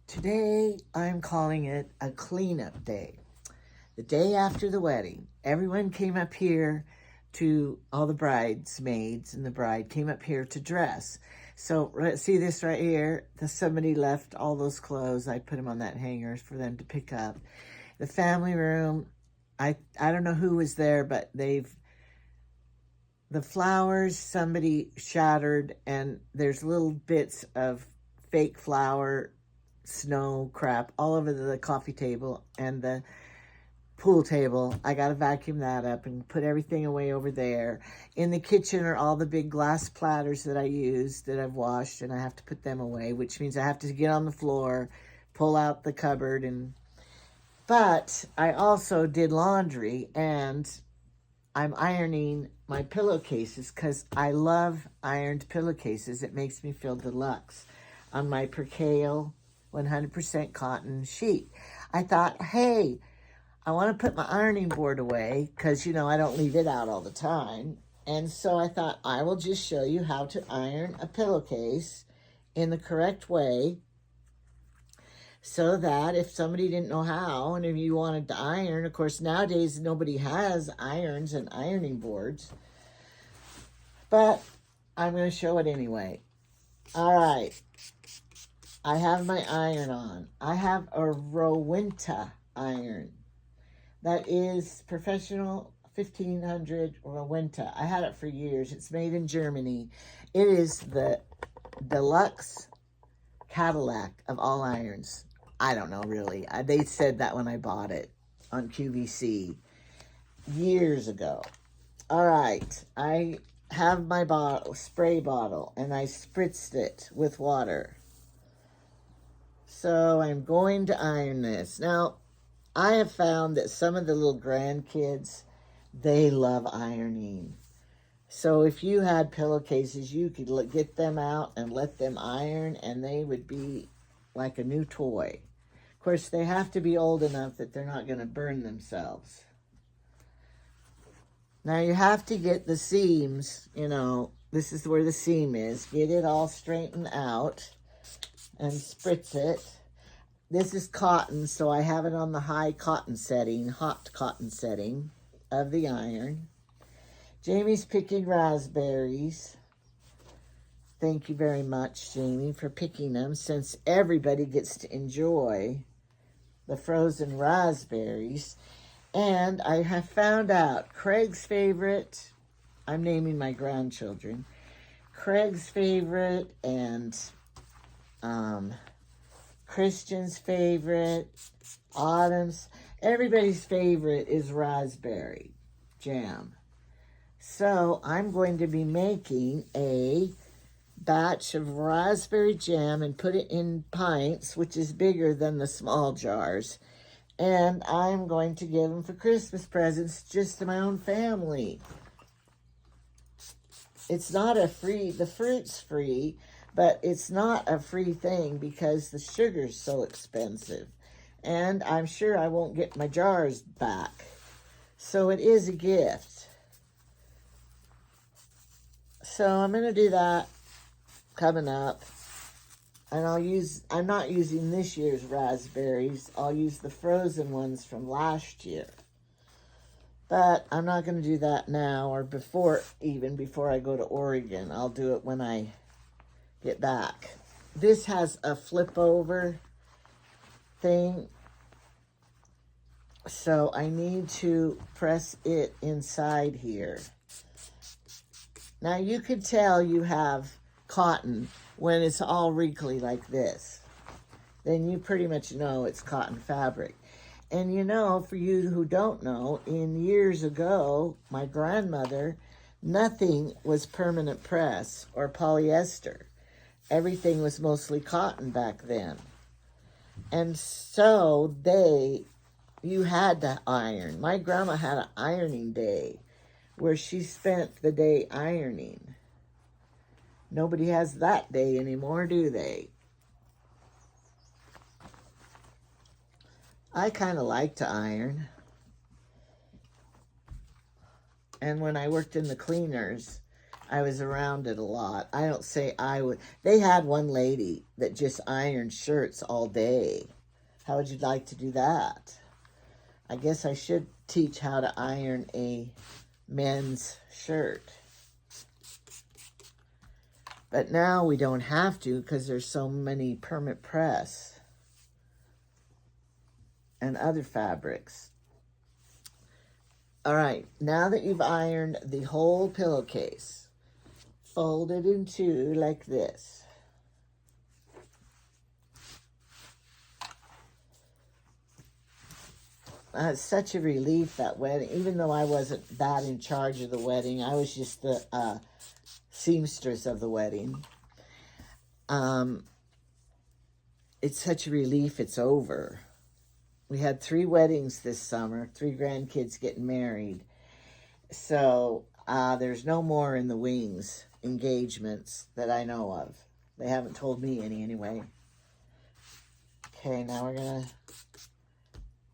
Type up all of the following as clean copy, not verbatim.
Today, I'm calling it a cleanup day. The day after the wedding, everyone came up here all the bridesmaids and the bride came up here to dress. So see this right here? Somebody left all those clothes. I put them on that hanger for them to pick up. The family room, I don't know who was there, but the flowers, somebody shattered, and there's little bits of fake flower snow crap all over the coffee table and the pool table. I got to vacuum that up and put everything away over there. In the kitchen are all the big glass platters that I used that I've washed, and I have to put them away, which means I have to get on the floor, pull out the cupboard. But I also did laundry, and I'm ironing my pillowcases because I love ironed pillowcases. It makes me feel deluxe on my percale 100% cotton sheet. I thought, hey, I want to put my ironing board away because, I don't leave it out all the time. And so I thought I will just show you how to iron a pillowcase in the correct way so that if somebody didn't know how and if you wanted to iron, of course, nowadays nobody has irons and ironing boards, but I'm going to show it anyway. All right. I have my iron on. I have a Rowenta iron. That is professional 1500 Rowenta. I had it for years. It's made in Germany. It is the deluxe Cadillac of all irons. I don't know, really. They said that when I bought it on QVC years ago. All right. I have my spray bottle, and I spritzed it with water. So I'm going to iron this. Now, I have found that some of the little grandkids, they love ironing. So if you had pillowcases, you could get them out and let them iron, and they would be like a new toy. Of course, they have to be old enough that they're not going to burn themselves. Now, you have to get the seams, this is where the seam is. Get it all straightened out and spritz it. This is cotton, so I have it on the hot cotton setting of the iron. Jamie's picking raspberries. Thank you very much, Jamie, for picking them, since everybody gets to enjoy the frozen raspberries. And I have found out Craig's favorite, I'm naming my grandchildren, Craig's favorite and Christian's favorite, Autumn's, everybody's favorite is raspberry jam. So I'm going to be making a batch of raspberry jam and put it in pints, which is bigger than the small jars. And I'm going to give them for Christmas presents just to my own family. It's not the fruit's free, but it's not a free thing because the sugar's so expensive. And I'm sure I won't get my jars back. So it is a gift. So I'm going to do that coming up. And I'm not using this year's raspberries. I'll use the frozen ones from last year. But I'm not going to do that now or before I go to Oregon. I'll do it when I get back. This has a flip over thing, so I need to press it inside here. Now you could tell you have cotton when it's all wrinkly like this. Then you pretty much know it's cotton fabric. And for you who don't know, in years ago, my grandmother, nothing was permanent press or polyester. Everything was mostly cotton back then. And so you had to iron. My grandma had an ironing day where she spent the day ironing. Nobody has that day anymore, do they? I kind of like to iron. And when I worked in the cleaners, I was around it a lot. I don't say I would. They had one lady that just ironed shirts all day. How would you like to do that? I guess I should teach how to iron a men's shirt. But now we don't have to because there's so many permanent press and other fabrics. All right, now that you've ironed the whole pillowcase, fold it in two like this. It's such a relief, that wedding. Even though I wasn't that in charge of the wedding, I was just the seamstress of the wedding. It's such a relief it's over. We had 3 weddings this summer, 3 grandkids getting married. So there's no more in the wings engagements that I know of. They haven't told me any anyway. Okay, now we're going to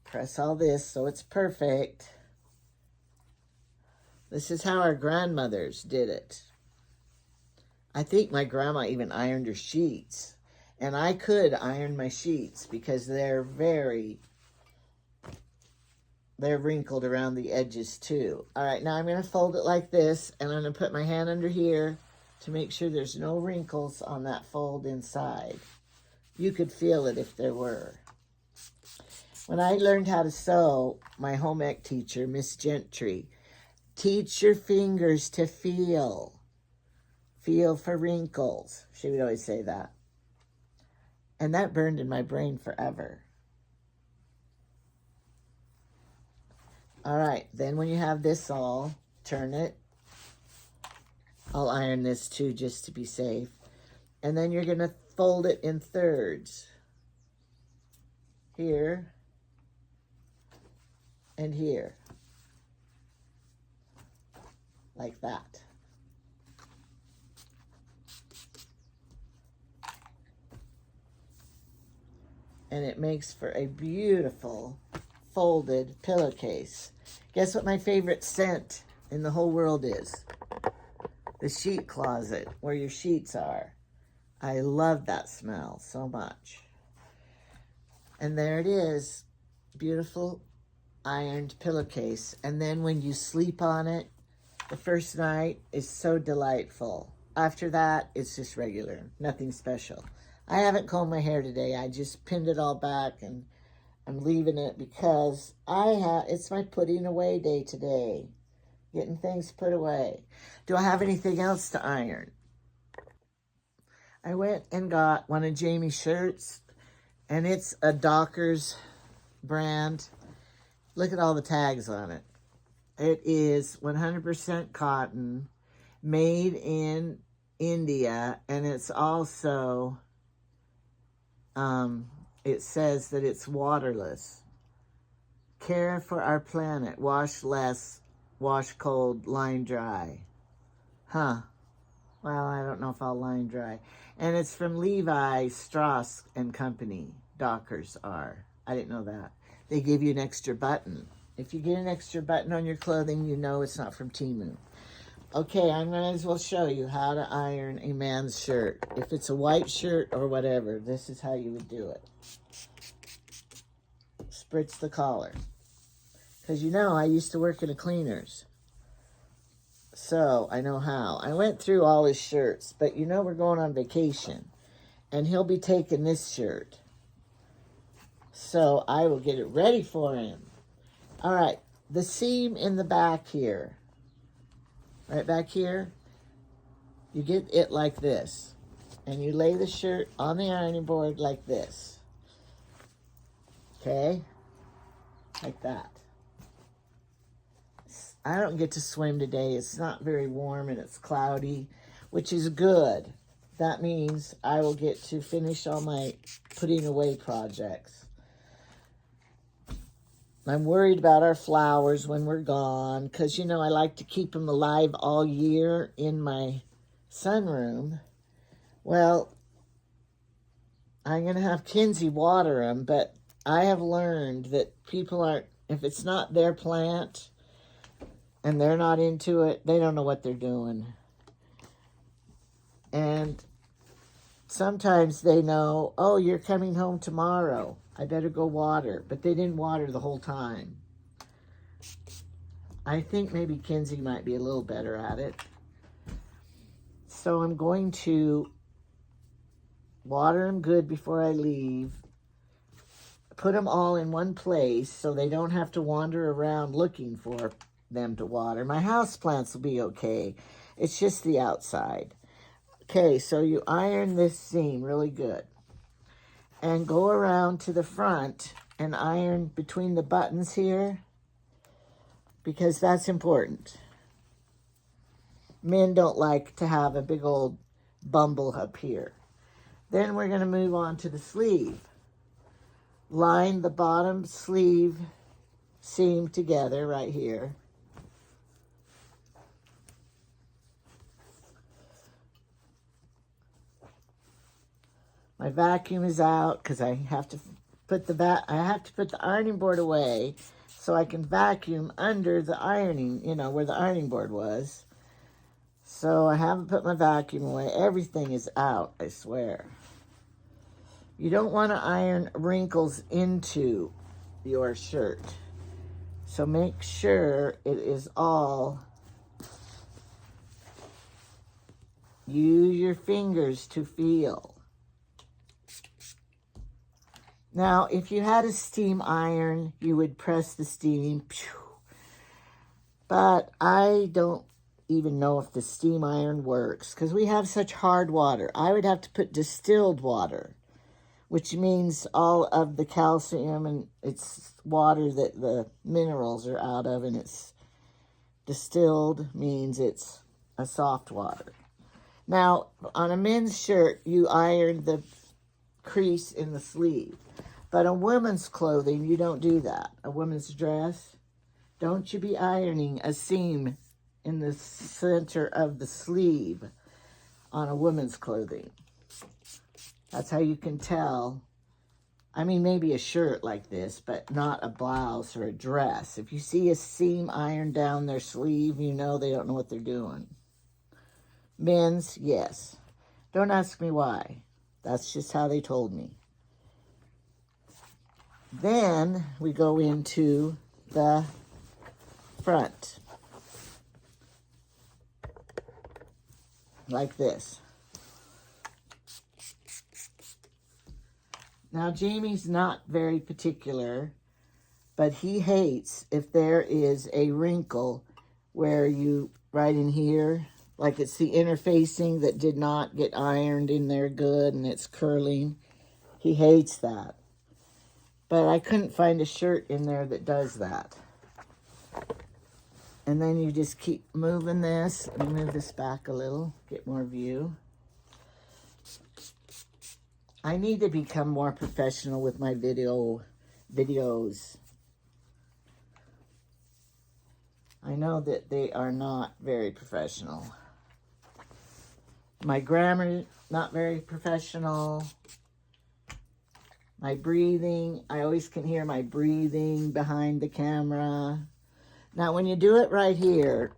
press all this so it's perfect. This is how our grandmothers did it. I think my grandma even ironed her sheets. And I could iron my sheets because they're wrinkled around the edges too. All right, now I'm going to fold it like this, and I'm going to put my hand under here to make sure there's no wrinkles on that fold inside. You could feel it if there were. When I learned how to sew, my home ec teacher, Miss Gentry, teach your fingers to feel. Feel for wrinkles. She would always say that. And that burned in my brain forever. All right, then when you have this all, turn it. I'll iron this too just to be safe. And then you're going to fold it in thirds. Here and here. Like that. And it makes for a beautiful folded pillowcase. Guess what my favorite scent in the whole world is? The sheet closet, where your sheets are. I love that smell so much. And there it is, beautiful ironed pillowcase. And then when you sleep on it, the first night is so delightful. After that, it's just regular, nothing special. I haven't combed my hair today. I just pinned it all back, and I'm leaving it because it's my putting away day today. Getting things put away. Do I have anything else to iron? I went and got one of Jamie's shirts, and it's a Dockers brand. Look at all the tags on it. It is 100% cotton, made in India, and it's also, it says that it's waterless. Care for our planet. Wash less, wash cold, line dry. Huh. Well, I don't know if I'll line dry. And it's from Levi Strauss and Company. Dockers are. I didn't know that. They give you an extra button. If you get an extra button on your clothing, you know it's not from Temu. Okay, I might as well show you how to iron a man's shirt. If it's a white shirt or whatever, this is how you would do it. Spritz the collar. Because you know, I used to work in a cleaner's. So, I know how. I went through all his shirts, but you know we're going on vacation. And he'll be taking this shirt. So, I will get it ready for him. All right, the seam in the back here. Right back here, you get it like this. And you lay the shirt on the ironing board like this. Okay? Like that. I don't get to swim today. It's not very warm and it's cloudy, which is good. That means I will get to finish all my putting away projects. I'm worried about our flowers when we're gone because, you know, I like to keep them alive all year in my sunroom. Well, I'm going to have Kinsey water them, but I have learned that people aren't, if it's not their plant and they're not into it, they don't know what they're doing. And sometimes they know, oh, you're coming home tomorrow. I better go water. But they didn't water the whole time. I think maybe Kinsey might be a little better at it. So I'm going to water them good before I leave. Put them all in one place so they don't have to wander around looking for them to water. My houseplants will be okay. It's just the outside. Okay, so you iron this seam really good. And go around to the front and iron between the buttons here, because that's important. Men don't like to have a big old bumble up here. Then we're going to move on to the sleeve. Line the bottom sleeve seam together right here. My vacuum is out because I have to put the ironing board away so I can vacuum under the ironing, where the ironing board was. So I haven't put my vacuum away. Everything is out, I swear. You don't want to iron wrinkles into your shirt. So make sure it is all. Use your fingers to feel. Now, if you had a steam iron, you would press the steam. But I don't even know if the steam iron works because we have such hard water. I would have to put distilled water, which means all of the calcium and it's water that the minerals are out of, and it's distilled means it's a soft water. Now, on a men's shirt, you iron the crease in the sleeve. But on women's clothing, you don't do that. A woman's dress, don't you be ironing a seam in the center of the sleeve on a woman's clothing. That's how you can tell. I mean, maybe a shirt like this, but not a blouse or a dress. If you see a seam ironed down their sleeve, you know they don't know what they're doing. Men's, yes. Don't ask me why. That's just how they told me. Then we go into the front. Like this. Now, Jamie's not very particular, but he hates if there is a wrinkle where you, right in here, like it's the interfacing that did not get ironed in there good and it's curling. He hates that. But I couldn't find a shirt in there that does that. And then you just keep moving this. Let me move this back a little, get more view. I need to become more professional with my videos. I know that they are not very professional. My grammar, not very professional. My breathing, I always can hear my breathing behind the camera. Now, when you do it right here,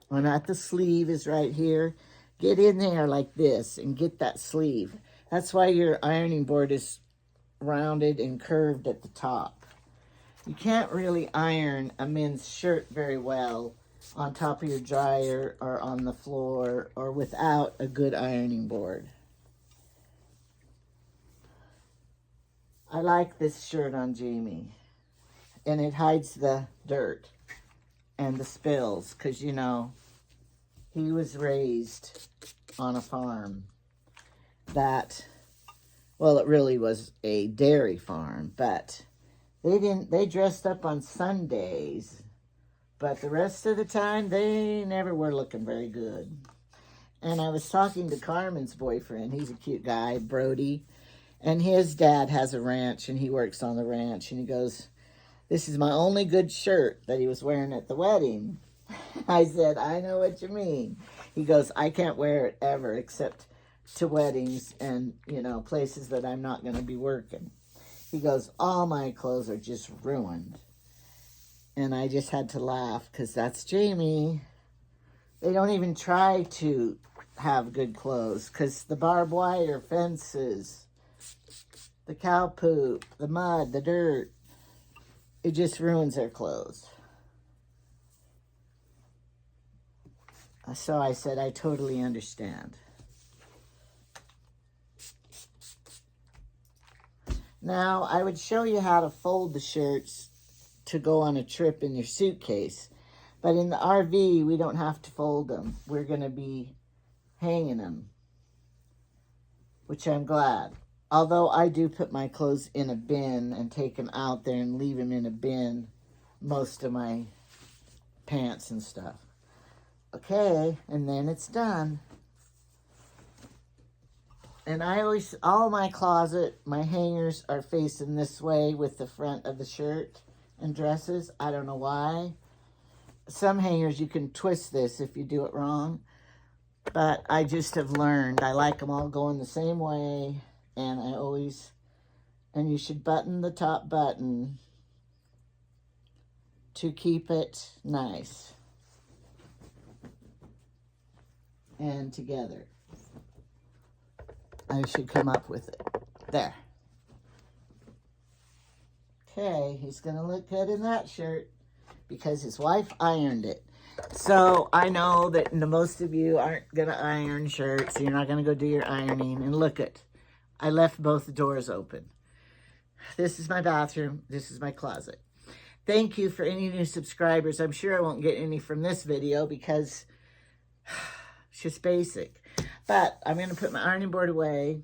when at the sleeve is right here, get in there like this and get that sleeve. That's why your ironing board is rounded and curved at the top. You can't really iron a men's shirt very well on top of your dryer or on the floor or without a good ironing board. I like this shirt on Jamie, and it hides the dirt and the spills because, you know, he was raised on a farm that, well, it really was a dairy farm, but they dressed up on Sundays, but the rest of the time, they never were looking very good. And I was talking to Carmen's boyfriend. He's a cute guy, Brody. And his dad has a ranch, and he works on the ranch. And he goes, this is my only good shirt that he was wearing at the wedding. I said, I know what you mean. He goes, I can't wear it ever except to weddings and, you know, places that I'm not going to be working. He goes, all my clothes are just ruined. And I just had to laugh because that's Jamie. They don't even try to have good clothes because the barbed wire fences, the cow poop, the mud, the dirt, it just ruins their clothes. So I said, I totally understand. Now, I would show you how to fold the shirts to go on a trip in your suitcase. But in the RV, we don't have to fold them. We're going to be hanging them, which I'm glad. Although I do put my clothes in a bin and take them out there and leave them in a bin, most of my pants and stuff. Okay, and then it's done. And I always, all my closet, my hangers are facing this way with the front of the shirt and dresses. I don't know why. Some hangers you can twist this if you do it wrong. But I just have learned. I like them all going the same way. And I always, and you should button the top button to keep it nice and together. I should come up with it. There. Okay, he's going to look good in that shirt because his wife ironed it. So I know that most of you aren't going to iron shirts. So you're not going to go do your ironing. And look it, I left both doors open. This is my bathroom. This is my closet. Thank you for any new subscribers. I'm sure I won't get any from this video because it's just basic. But I'm going to put my ironing board away,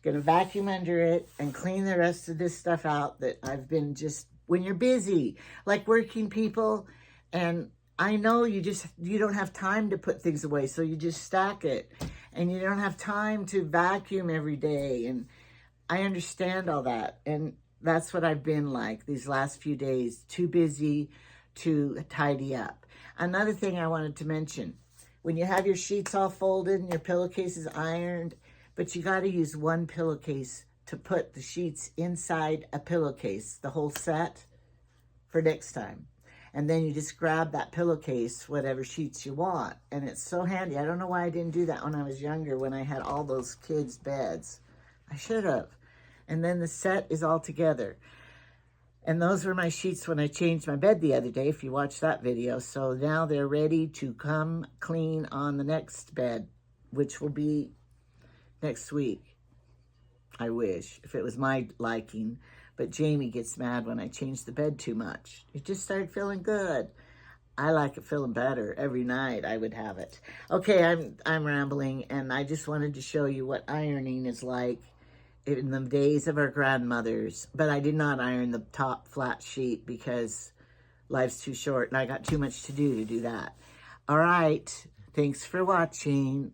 going to vacuum under it, and clean the rest of this stuff out that I've been just, when you're busy, like working people, and I know you don't have time to put things away, so you just stack it, and you don't have time to vacuum every day, and I understand all that, and that's what I've been like these last few days, too busy to tidy up. Another thing I wanted to mention, when you have your sheets all folded and your pillowcases ironed, but you got to use one pillowcase to put the sheets inside a pillowcase, the whole set, for next time. And then you just grab that pillowcase, whatever sheets you want. And it's so handy. I don't know why I didn't do that when I was younger, when I had all those kids' beds. I should have. And then the set is all together. And those were my sheets when I changed my bed the other day, if you watched that video. So now they're ready to come clean on the next bed, which will be next week. I wish, if it was my liking. But Jamie gets mad when I change the bed too much. It just started feeling good. I like it feeling better. Every night I would have it. Okay, I'm rambling, and I just wanted to show you what ironing is like in the days of our grandmothers. But I did not iron the top flat sheet because life's too short and I got too much to do that. All right, thanks for watching.